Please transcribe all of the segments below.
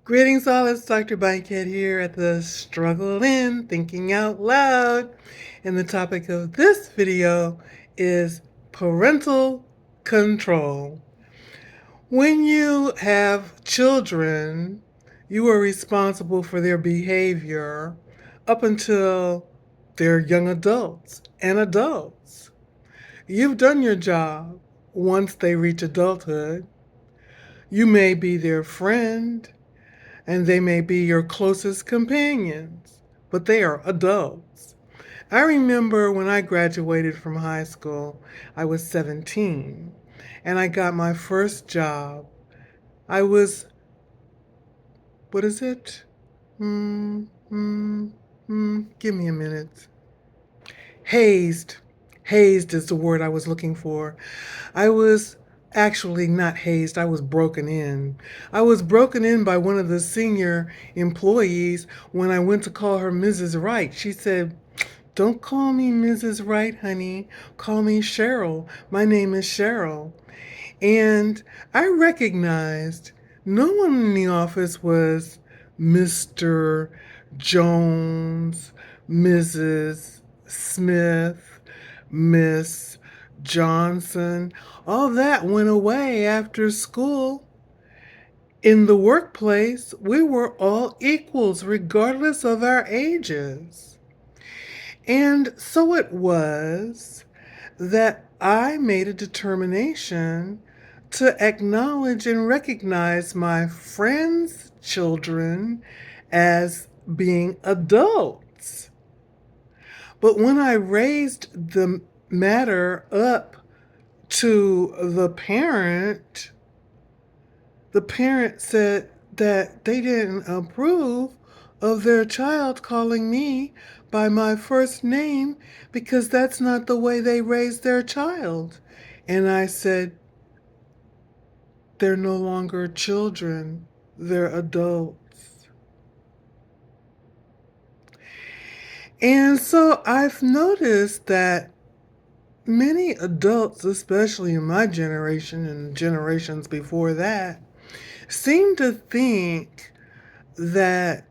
Greetings all, it's Dr. Bankhead here at the Struggle in Thinking Out Loud. And the topic of this video is parental control. When you have children, you are responsible for their behavior up until they're young adults and adults. You've done your job once they reach adulthood. You may be their friend, and they may be your closest companions, but they are adults. I remember when I graduated from high school, I was 17, and I got my first job. I was, what is it? Give me a minute. Hazed. Hazed is the word I was looking for. I was actually not hazed, I was broken in. I was broken in by one of the senior employees when I went to call her Mrs. Wright. She said, "Don't call me Mrs. Wright, honey. Call me Cheryl. My name is Cheryl." And I recognized no one in the office was Mr. Jones, Mrs. Smith, Miss Johnson. All that went away after school. In the workplace, we were all equals regardless of our ages. And so it was that I made a determination to acknowledge and recognize my friends' children as being adults. But when I raised the matter up to the parent said that they didn't approve of their child calling me by my first name because that's not the way they raise their child. And I said, they're no longer children, they're adults. And so I've noticed that many adults, especially in my generation and generations before that, seem to think that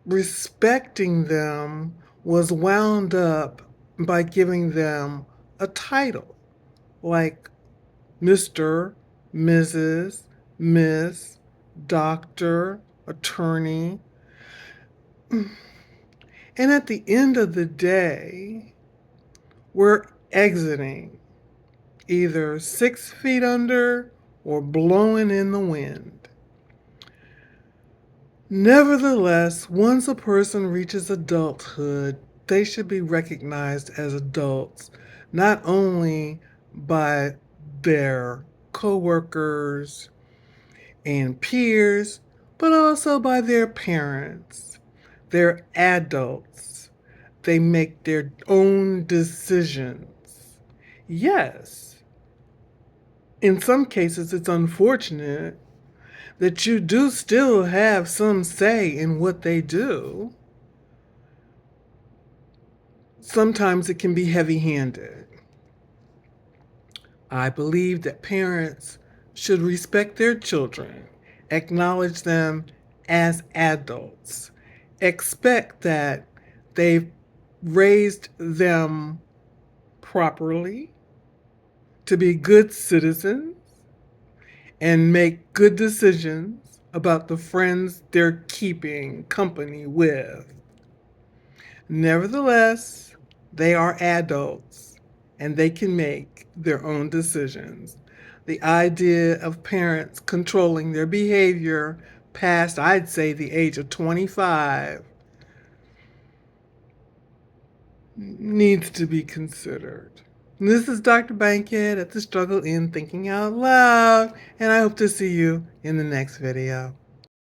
respecting them was wound up by giving them a title like Mr., Mrs., Miss, Doctor, Attorney. And at the end of the day, we're exiting either 6 feet under or blowing in the wind. Nevertheless, once a person reaches adulthood, they should be recognized as adults, not only by their coworkers and peers, but also by their parents. They're adults. They make their own decisions. Yes, in some cases it's unfortunate that you do still have some say in what they do. Sometimes it can be heavy-handed. I believe that parents should respect their children, acknowledge them as adults, expect that they've raised them properly to be good citizens, and make good decisions about the friends they're keeping company with. Nevertheless, they are adults and they can make their own decisions. The idea of parents controlling their behavior past, I'd say, the age of 25 needs to be considered. This is Dr. Bankhead at the Struggle in Thinking Out Loud, and I hope to see you in the next video.